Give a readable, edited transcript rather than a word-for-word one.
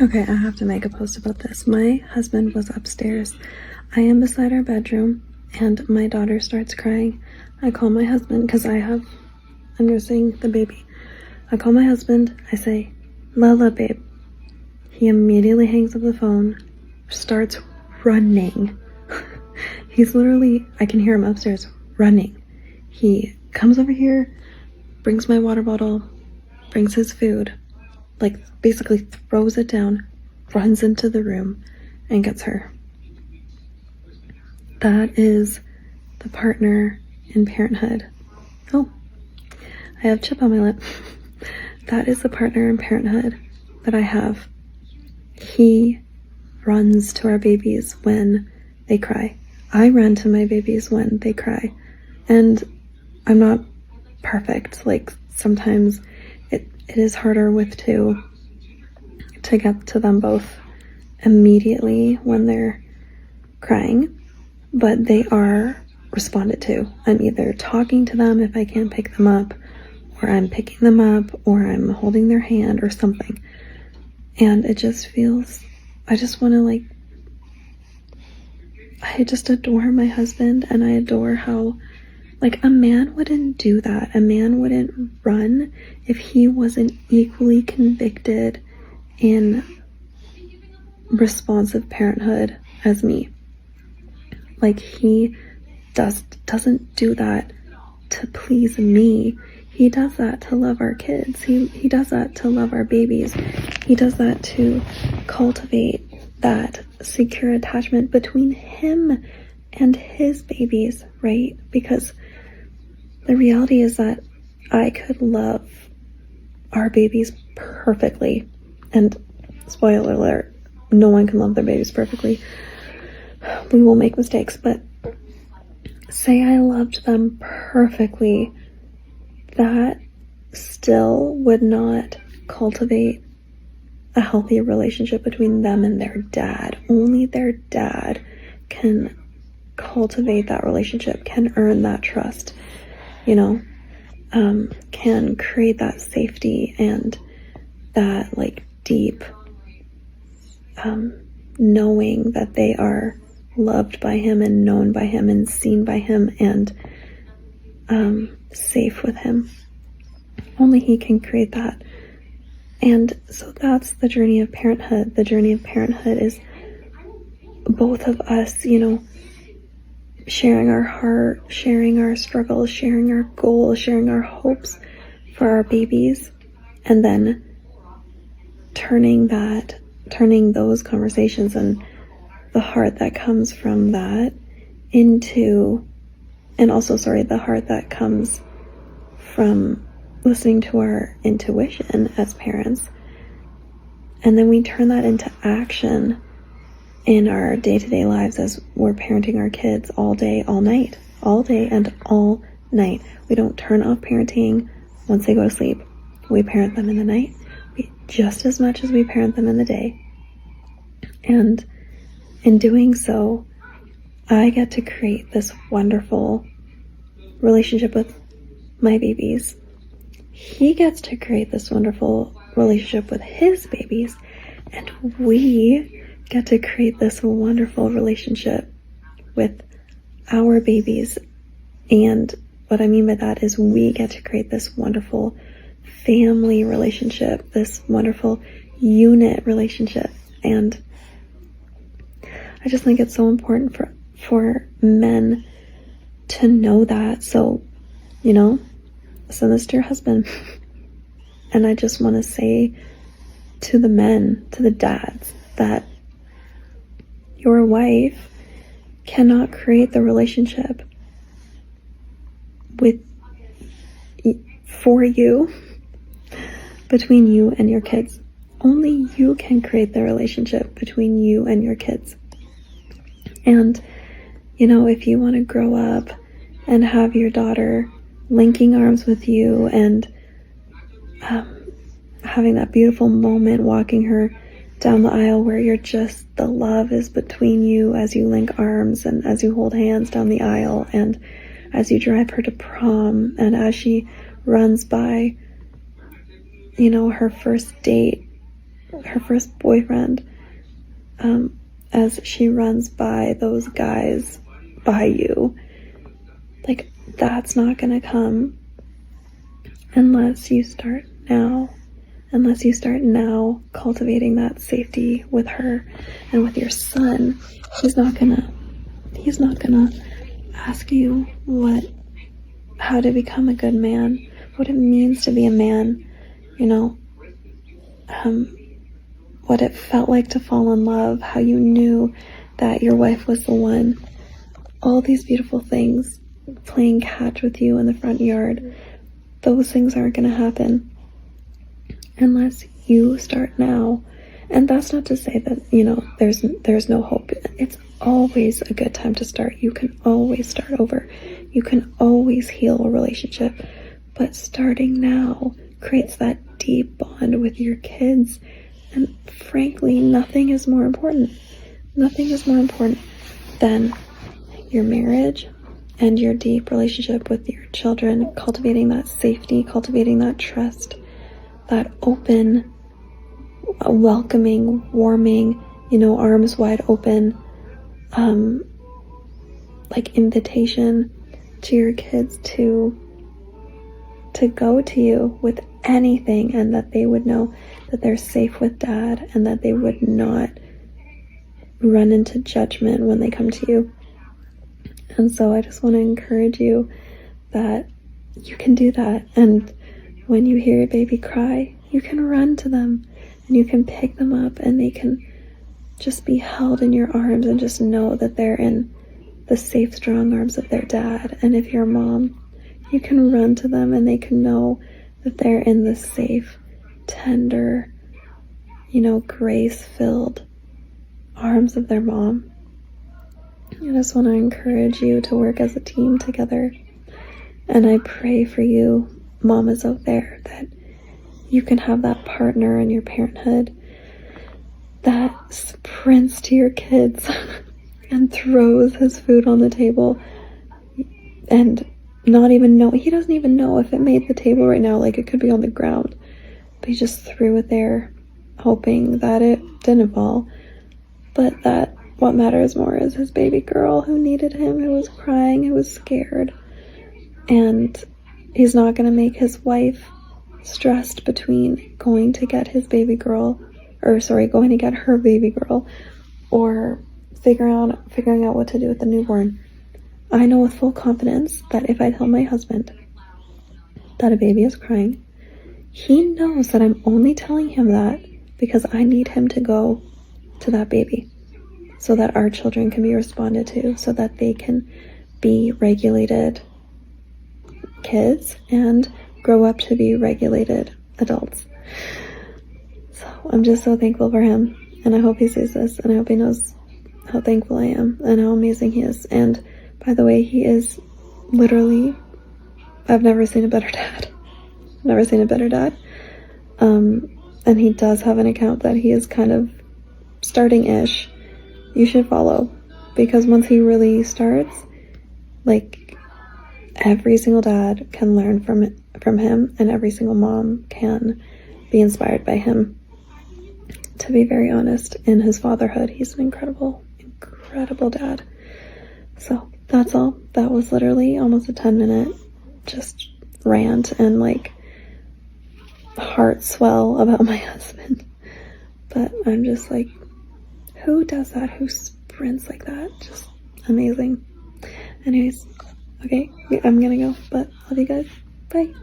Okay, I have to make a post about this. My husband was upstairs. I am beside our bedroom, and my daughter starts crying. I call my husband because I'm nursing the baby. I call my husband. I say, Lala, babe. He immediately hangs up the phone, starts running. He's literally, I can hear him upstairs running. He comes over here, brings my water bottle, brings his food, like basically throws it down, runs into the room, and gets her. That is the partner in parenthood. Oh, I have chip on my lip. That is the partner in parenthood that I have. He runs to our babies when they cry. I run to my babies when they cry. And I'm not perfect. Like sometimes it is harder with two to get to them both immediately when they're crying, but they are responded to. I'm either talking to them if I can't pick them up, or I'm picking them up, or I'm holding their hand or something. And it just feels, I just want to I just adore my husband, and I adore how, a man wouldn't do that. A man wouldn't run if he wasn't equally convicted in responsive parenthood as me. He doesn't do that to please me. He does that to love our kids. He does that to love our babies. He does that to cultivate that secure attachment between him and his babies, right? Because the reality is that I could love our babies perfectly. And spoiler alert, no one can love their babies perfectly. We will make mistakes, but say I loved them perfectly, that still would not cultivate a healthy relationship between them and their dad. Only their dad can cultivate that relationship, can earn that trust, can create that safety and that deep knowing that they are loved by him and known by him and seen by him and safe with him. Only he can create that. And so that's the journey of parenthood. The journey of parenthood is both of us, sharing our heart, sharing our struggles, sharing our goals, sharing our hopes for our babies, and then turning those conversations and the heart that comes from that into, and also, the heart that comes from listening to our intuition as parents. And then we turn that into action in our day-to-day lives as we're parenting our kids all day, all night, all day and all night. We don't turn off parenting once they go to sleep. We parent them in the night just as much as we parent them in the day. And in doing so, I get to create this wonderful relationship with my babies. He gets to create this wonderful relationship with his babies, and we get to create this wonderful relationship with our babies. And what I mean by that is we get to create this wonderful family relationship, this wonderful unit relationship. And I just think it's so important for men to know that. So, send this to your husband. And I just want to say to the men, to the dads, that your wife cannot create the relationship for you between you and your kids. Only you can create the relationship between you and your kids. And, if you want to grow up and have your daughter linking arms with you and having that beautiful moment, walking her down the aisle where the love is between you as you link arms and as you hold hands down the aisle and as you drive her to prom and as she runs by, her first date her first boyfriend, as she runs by those guys by you. Like, that's not gonna come unless you start now. Unless you start now cultivating that safety with her and with your son. He's not gonna ask you how to become a good man, what it means to be a man, you know, what it felt like to fall in love, how you knew that your wife was the one, all these beautiful things, playing catch with you in the front yard. Those things aren't going to happen unless you start now. And that's not to say that, you know, there's no hope. It's always a good time to start. You can always start over. You can always heal a relationship. But starting now creates that deep bond with your kids. And frankly, nothing is more important. Nothing is more important than your marriage and your deep relationship with your children, cultivating that safety, cultivating that trust, that open, welcoming, warming, you know, arms wide open, like invitation to your kids to go to you with anything, and that they would know that they're safe with dad and that they would not run into judgment when they come to you. And so I just want to encourage you that you can do that. And when you hear your baby cry, you can run to them and you can pick them up and they can just be held in your arms and just know that they're in the safe, strong arms of their dad. And if you're a mom, you can run to them and they can know that they're in the safe, tender, you know, grace-filled arms of their mom. I just want to encourage you to work as a team together. And I pray for you, mamas out there, that you can have that partner in your parenthood that sprints to your kids and throws his food on the table and not even know, he doesn't even know if it made the table right now, like it could be on the ground, but he just threw it there hoping that it didn't fall. But that what matters more is his baby girl who needed him, who was crying, who was scared. And he's not going to make his wife stressed between going to get his baby girl, going to get her baby girl, or figuring out what to do with the newborn. I know with full confidence that if I tell my husband that a baby is crying, he knows that I'm only telling him that because I need him to go to that baby so that our children can be responded to, so that they can be regulated kids and grow up to be regulated adults. So I'm just so thankful for him, and I hope he sees this, and I hope he knows how thankful I am and how amazing he is. And by the way, he is literally, I've never seen a better dad. Never seen a better dad. And he does have an account that he is kind of starting-ish. You should follow, because once he really starts, like, every single dad can learn from him, and every single mom can be inspired by him. To be very honest, in his fatherhood, he's an incredible dad. So that's all. That was literally almost a 10-minute just rant and like heart swell about my husband. But I'm just like, who does that? Who sprints like that? Just amazing. Anyways, okay, I'm gonna go, but love you guys. Bye.